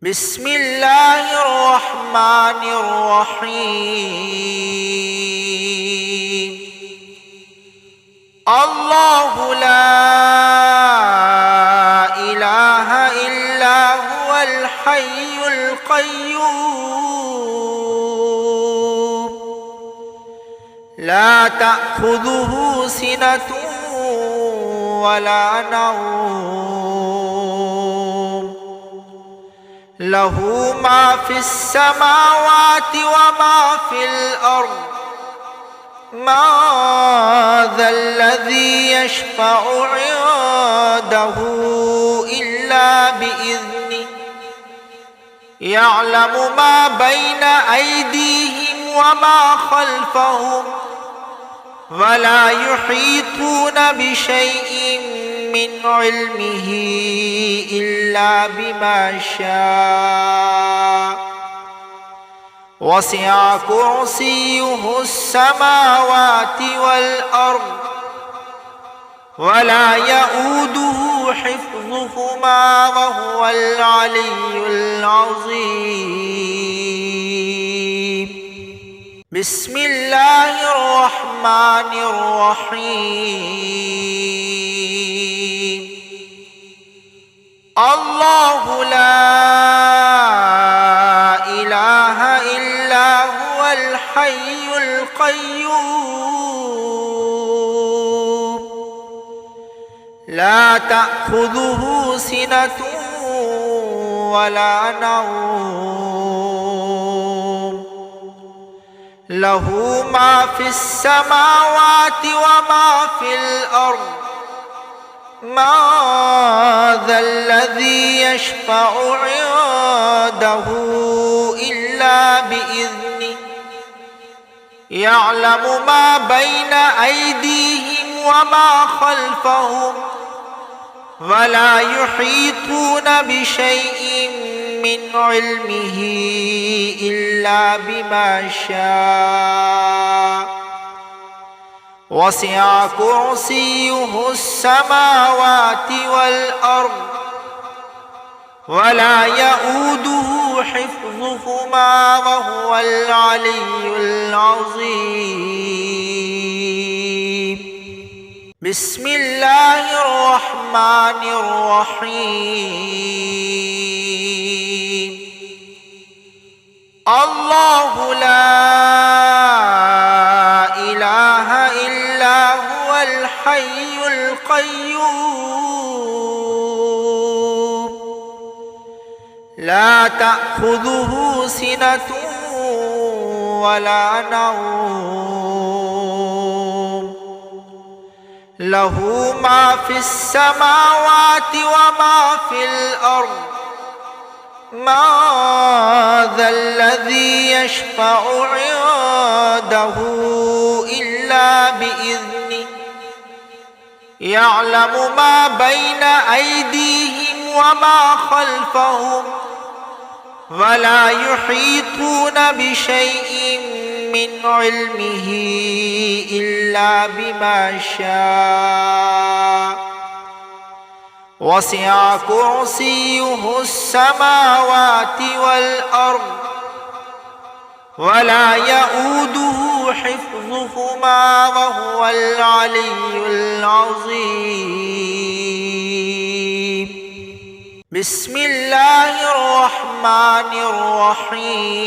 بسم الله الرحمن الرحيم. الله لا إله إلا هو الحي القيوم لا تأخذه سنة ولا نوم له ما في السماوات وما في الأرض ما ذا الذي يشفع عنده إلا بإذنه يعلم ما بين أيديهم وما خلفهم ولا يحيطون بشيء من علمه إلا بما شاء وسع كرسيه السماوات والأرض ولا يؤوده حفظهما وهو العلي العظيم. بسم الله الرحمن الرحيم. الله لا إله إلا هو الحي القيوم لا تأخذه سنة ولا نوم له ما في السماوات وما في الأرض ما ذا الذي يشفع عنده إلا بإذنه يعلم ما بين أيديهم وما خلفهم ولا يحيطون بشيء من علمه إلا بما شاء وسع كرسيه السماوات والأرض ولا يؤوده حفظهما وهو العلي العظيم. بسم الله الرحمن الرحيم. الله لا إله إلا هو الحي القيوم لا تأخذه سنة ولا نوم له ما في السماوات وما في الأرض ما ذا الذي يشفع عنده إلا بإذنه يعلم ما بين أيديهم وما خلفهم ولا يحيطون بشيء من علمه إلا بما شاء وسع كرسيه السماوات والأرض ولا يؤوده حفظهما وهو العلي العظيم. بسم الله الرحمن الرحيم.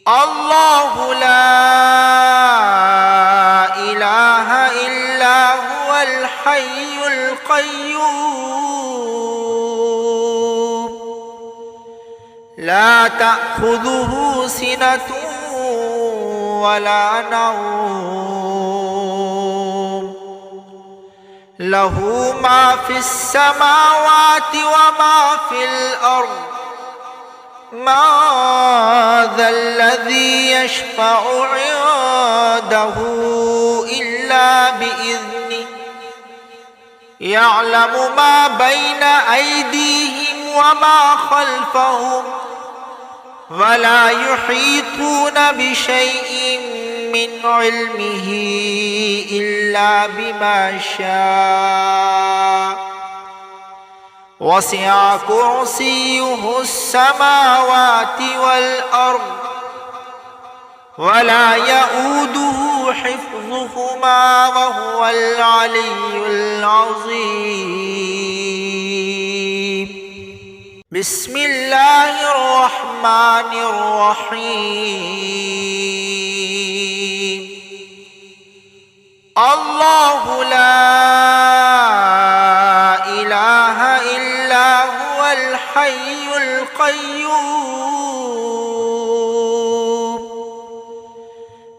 الله لا إله إلا هو الحي القيوم لا تأخذه سنة ولا نوم له ما في السماوات وما في الأرض ما ذا الذي يشفع عنده إلا بإذنه يعلم ما بين أيديهم وما خلفهم ولا يحيطون بشيء من علمه إلا بما شاء وسع كرسيه السماوات والأرض ولا يؤوده حفظهما وهو العلي العظيم. بسم الله الرحمن الرحيم. الله لا إله إلا هو الحي القيوم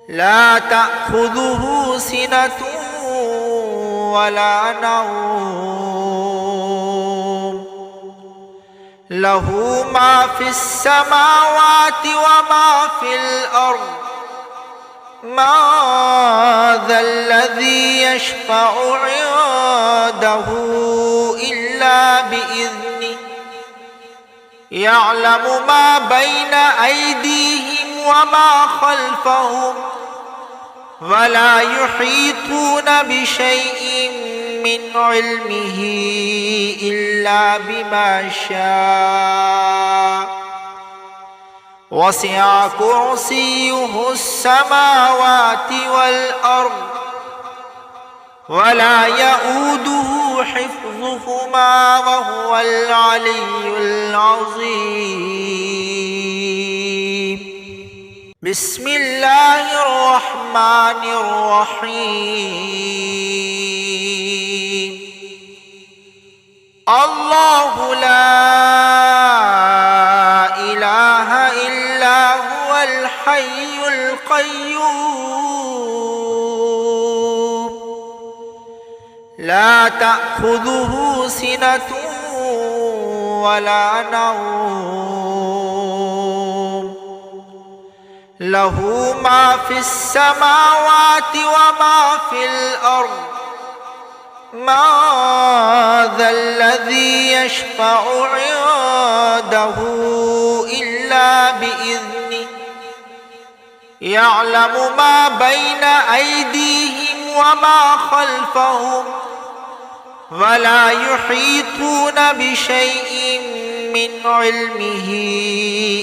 لا تأخذه سنة ولا نوم له ما في السماوات وما في الأرض ما ذا الذي يشفع عنده إلا بإذنه يعلم ما بين أيديهم وما خلفهم ولا يحيطون بشيء من علمه إلا بما شاء وسع كرسيه السماوات والأرض ولا يؤوده حفظهما وهو العلي العظيم. بسم الله الرحمن الرحيم. الله لا إله إلا هو الحي القيوم لا تأخذه سنة ولا نوم له ما في السماوات وما في الأرض ما ذا الذي يشفع عنده إلا بإذنه يعلم ما بين أيديهم وما خلفهم ولا يحيطون بشيء من علمه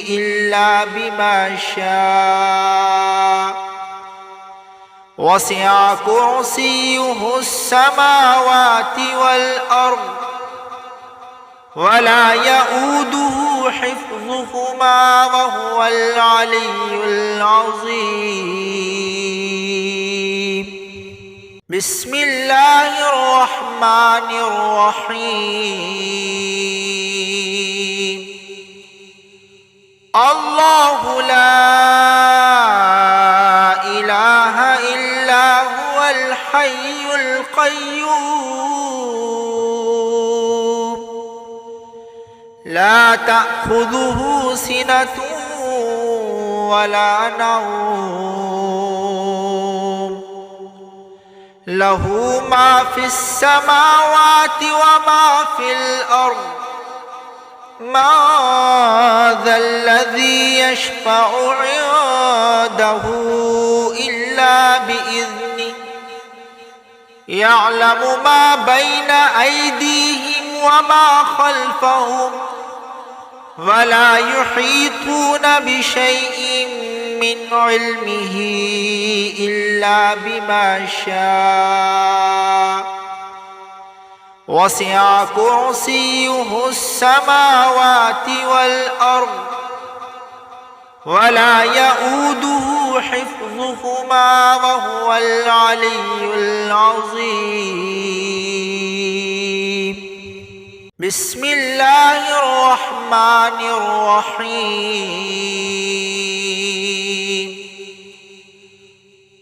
إلا بما شاء وسع كرسيه السماوات والأرض ولا يؤوده حفظهما وهو العلي العظيم. بسم الله الرحمن الرحيم. الله لا إله إلا هو الحي القيوم لا تأخذه سنة ولا نوم له ما في السماوات وما في الأرض ما ذا الذي يشفع عنده إلا بإذنه يعلم ما بين أيديهم وما خلفهم ولا يحيطون بشيء من علمه إلا بما شاء وسع كرسيه السماوات والأرض ولا يؤوده حفظهما وهو العلي العظيم. بسم الله الرحمن الرحيم.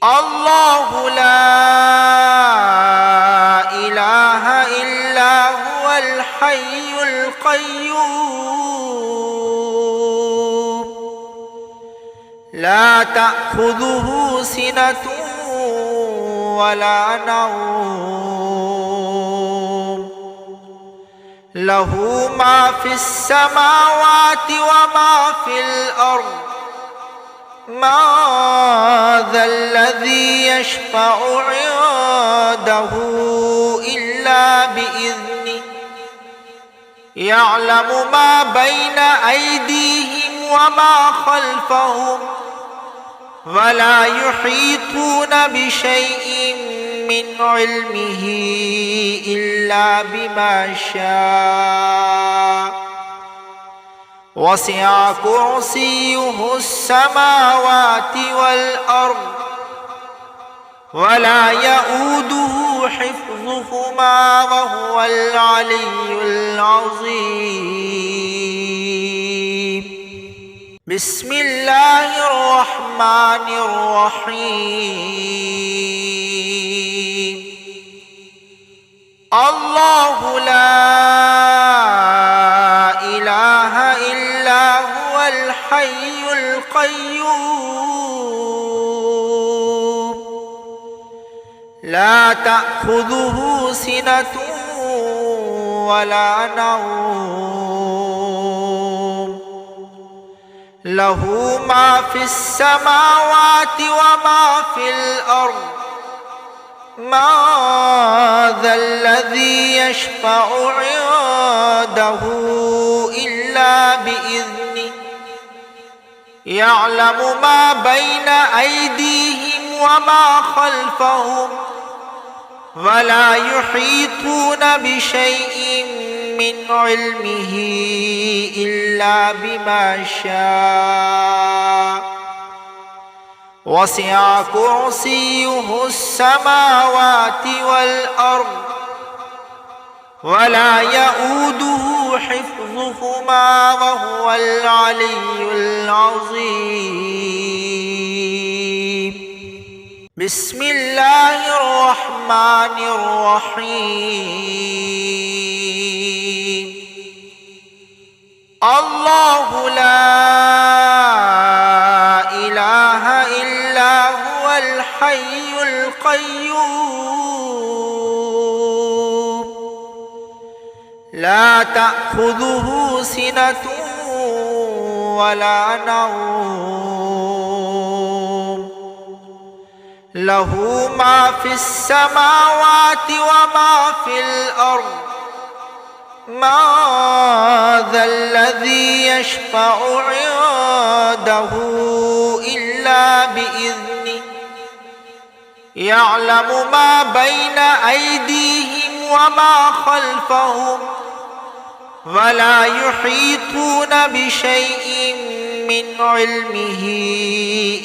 الله لا إله إلا هو الحي القيوم لا تأخذه سنة ولا نوم له ما في السماوات وما في الأرض ما ذا الذي يشفع عنده إلا بإذنه يعلم ما بين أيديهم وما خلفهم ولا يحيطون بشيء من علمه إلا بما شاء وسع كرسيه السماوات والأرض ولا يؤوده حفظهما وهو العلي العظيم. بسم الله الرحمن الرحيم. الله لا إله إلا هو الحي القيوم لا تأخذه سنة ولا نوم له ما في السماوات وما في الأرض ما ذا الذي يشفع عنده إلا بإذنه يعلم ما بين أيديهم وما خلفهم ولا يحيطون بشيء من علمه إلا بما شاء وسع كرسيه السماوات والأرض ولا يؤوده حفظهما وهو العلي العظيم. بسم الله الرحمن الرحيم. الله لا إله إلا هو الحي القيوم لا تأخذه سنة ولا نوم له ما في السماوات وما في الأرض ما ذا الذي يشفع عنده إلا بإذنه يعلم ما بين أيديهم وما خلفهم ولا يحيطون بشيء من علمه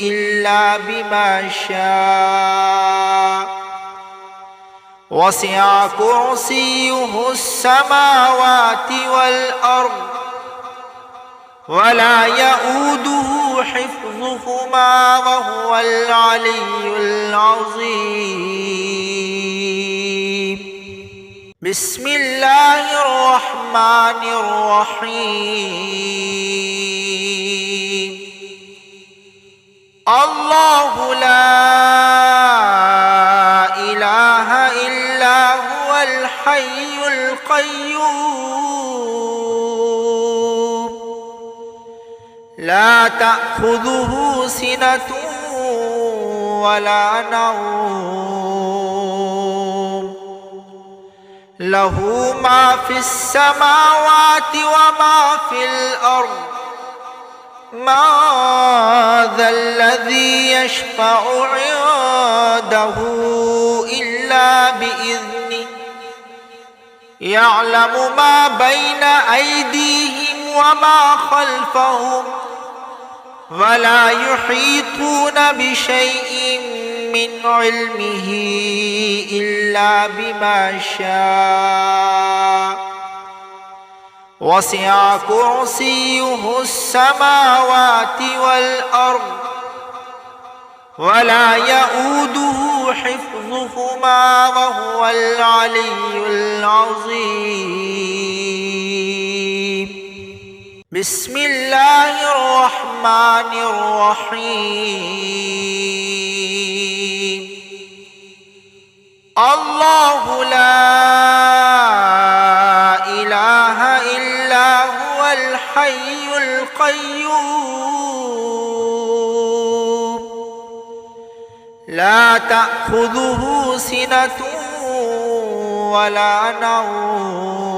إلا بما شاء وسع كرسيه السماوات والأرض ولا يؤوده حفظهما وهو العلي العظيم. بسم الله الرحمن الرحيم. الله لا إله إلا هو الحي القيوم لا تأخذه سنة ولا نوم له ما في السماوات وما في الأرض ما ذا الذي يشفع عنده إلا بإذنه يعلم ما بين أيديهم وما خلفهم ولا يحيطون بشيء من علمه إلا بما شاء وسع كرسيه السماوات والأرض ولا يؤوده حفظهما وهو العلي العظيم. بسم الله الرحمن الرحيم. الله لا إله إلا هو الحي القيوم لا تأخذه سنة ولا نوم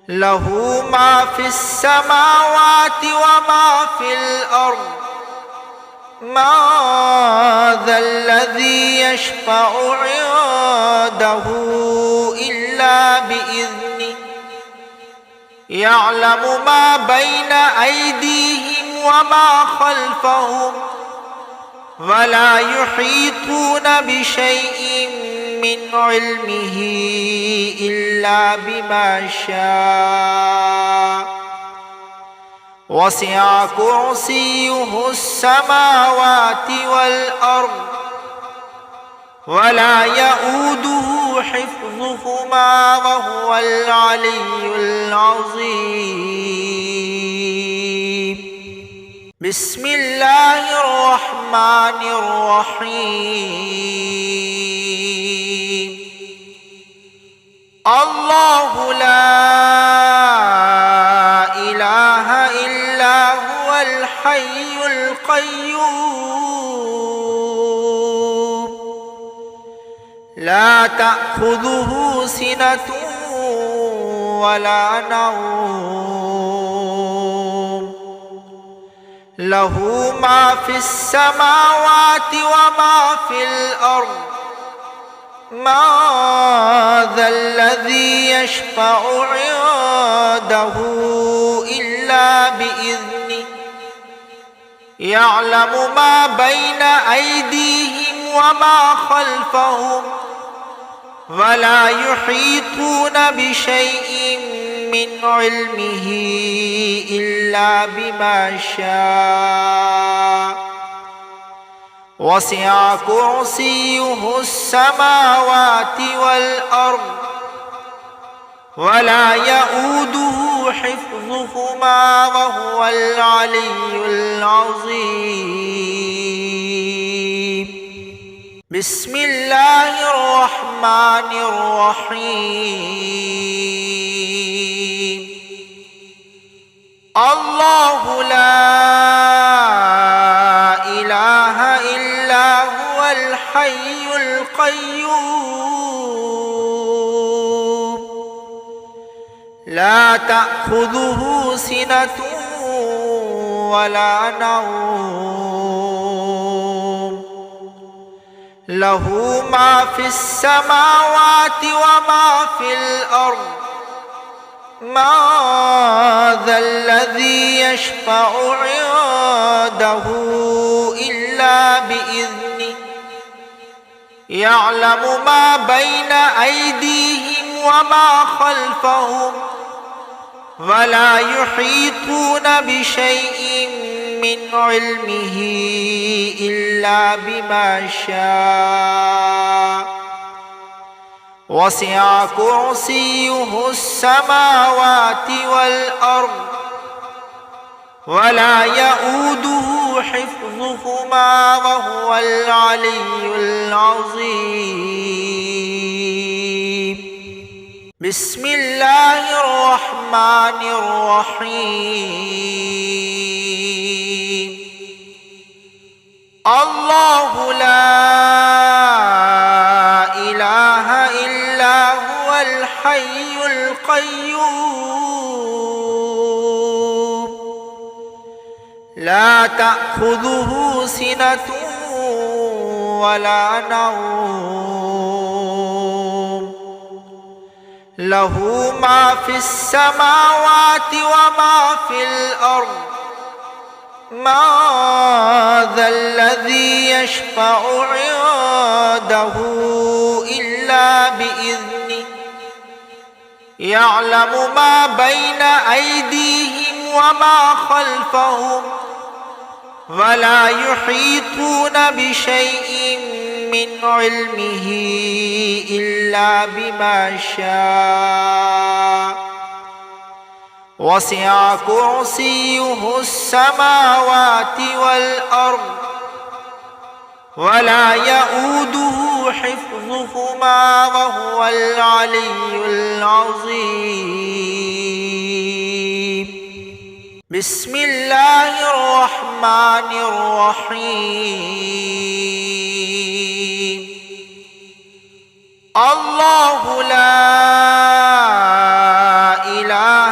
له ما في السماوات وما في الأرض ما ذا الذي يشفع عنده إلا بإذنه يعلم ما بين أيديهم وما خلفهم ولا يحيطون بشيء من علمه إلا بما شاء وسع كرسيه السماوات والأرض ولا يؤوده حفظهما وهو العلي العظيم. بسم الله الرحمن الرحيم. الله لا إله إلا هو الحي القيوم لا تأخذه سنة ولا نوم له ما في السماوات وما في الأرض ما ذا الذي يشفع عنده إلا بإذنه يعلم ما بين أيديهم وما خلفهم ولا يحيطون بشيء من علمه إلا بما شاء وسع كرسيه السماوات والأرض ولا يؤوده حفظهما وهو العلي العظيم. بسم الله الرحمن الرحيم. الله لا إله إلا هو الحي القيوم لا تأخذه سنة ولا نوم له ما في السماوات وما في الأرض ما ذا الذي يشفع عنده إلا بإذنه يعلم ما بين أيديهم وما خلفهم ولا يحيطون بشيء من علمه إلا بما شاء وسع كرسيه السماوات والأرض ولا يؤوده حفظهما وهو العلي العظيم. بسم الله الرحمن الرحيم. الله لا إله إلا هو الحي القيوم لا تأخذه سنة ولا نوم له ما في السماوات وما في الأرض ما ذا الذي يشفع عنده إلا بإذنه يعلم ما بين أيديهم وما خلفهم ولا يحيطون بشيء من علمه إلا بما شاء وسع كرسيه السماوات والأرض ولا يؤوده حفظهما وهو العلي العظيم. بسم الله الرحمن الرحيم. الله لا إله إلا هو الحي القيوم لا تأخذه سنة ولا نوم له ما في السماوات وما في الأرض ما ذا الذي يشفع عنده إلا بإذنه يعلم ما بين أيديهم وما خلفهم ولا يحيطون بشيء من علمه إلا بما شاء وسع كرسيه السماوات والأرض ولا يؤوده حفظهما وهو العلي العظيم. بسم الله الرحمن الرحيم. الله لا إله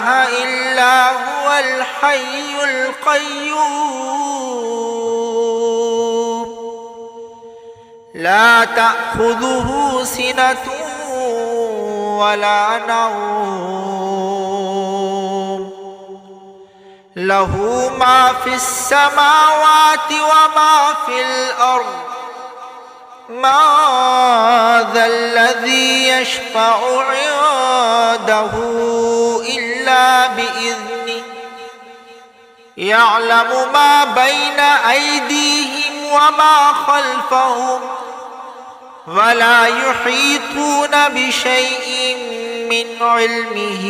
القيوم لا تأخذه سنة ولا نوم له ما في السماوات وما في الأرض ما ذا الذي يشفع عنده إلا بإذنه يعلم ما بين أيديهم وما خلفهم ولا يحيطون بشيء من علمه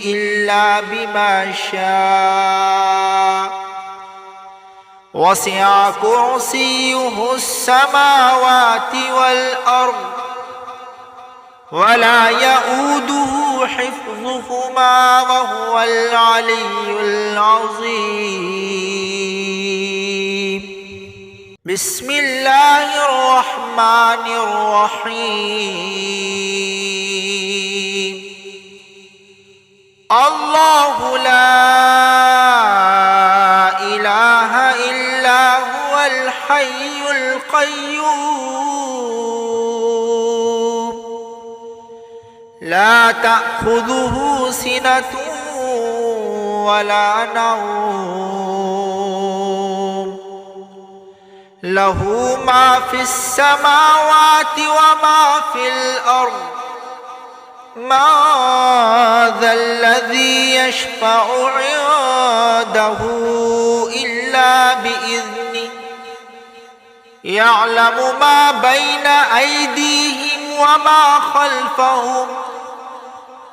إلا بما شاء وسع كرسيه السماوات والأرض ولا يؤوده حفظهما وهو العلي العظيم بسم الله الرحمن الرحيم الله لا إله إلا هو الحي القيوم لا تأخذه سنة ولا نوم له ما في السماوات وما في الأرض ما ذا الذي يشفع عنده إلا بإذنه يعلم ما بين أيديهم وما خلفهم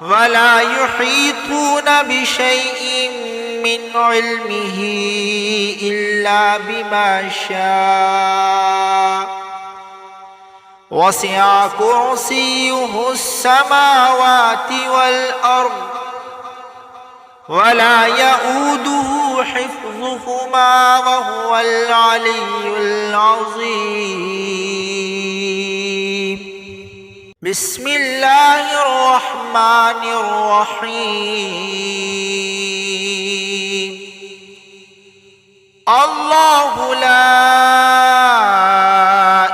ولا يحيطون بشيء من علمه إلا بما شاء وسع كرسيه السماوات والأرض ولا يؤوده حفظهما وهو العلي العظيم بسم الله الرحمن الرحيم الله لا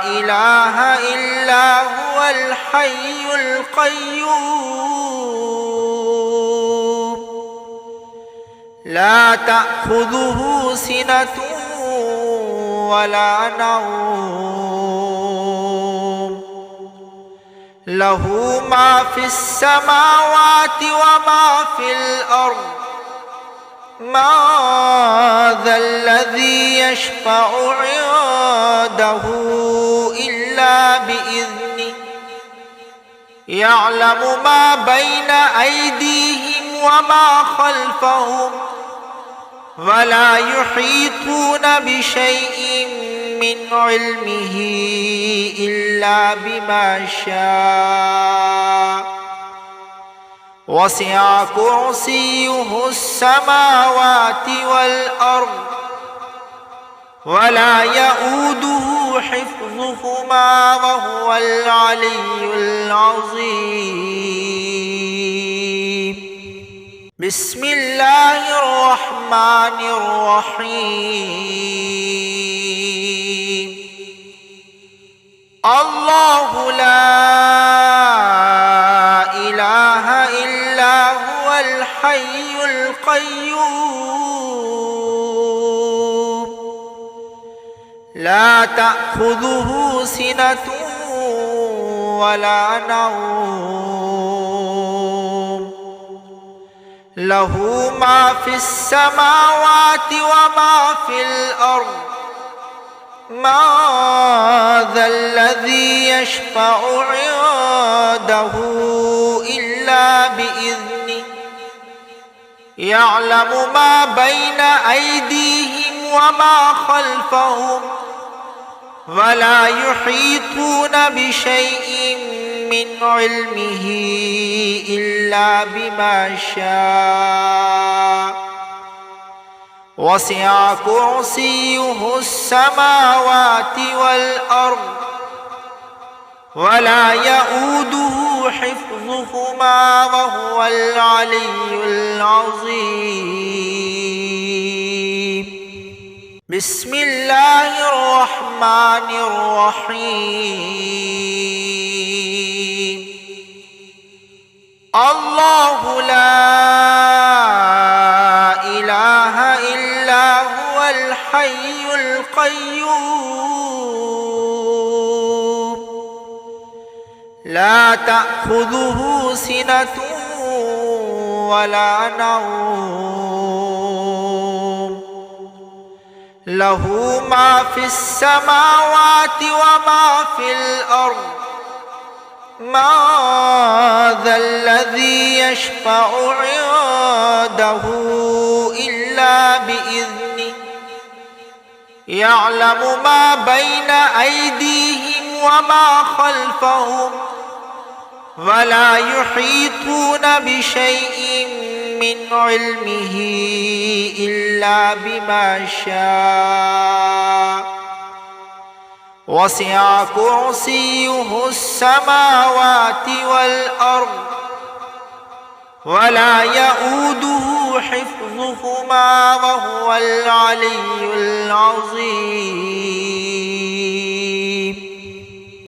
إله إلا هو الحي القيوم لا تأخذه سنة ولا نوم له ما في السماوات وما في الأرض ما ذا الذي يشفع عنده إلا بإذنه يعلم ما بين أيديهم وما خلفهم ولا يحيطون بشيء من علمه إلا بما شاء وسع كرسيه السماوات والأرض ولا يؤوده حفظهما وهو العلي العظيم بسم الله الرحمن الرحيم الله لا إله إلا هو الحي القيوم لا تأخذه سنة ولا نوم له ما في السماوات وما في الأرض ما ذا الذي يشفع عنده إلا بإذنه يعلم ما بين أيديهم وما خلفهم ولا يحيطون بشيء من علمه إلا بما شاء وسع كرسيه السماوات والأرض ولا يؤوده حفظهما وهو العلي العظيم بسم الله الرحمن الرحيم الله لا إله إلا هو الحي القيوم لا تأخذه سنة ولا نوم له ما في السماوات وما في الأرض ما ذا الذي يشفع عنده إلا بإذنه يعلم ما بين أيديهم وما خلفهم ولا يحيطون بشيء من علمه إلا بما شاء وسع كرسيه السماوات والأرض ولا يؤوده حفظهما وهو العلي العظيم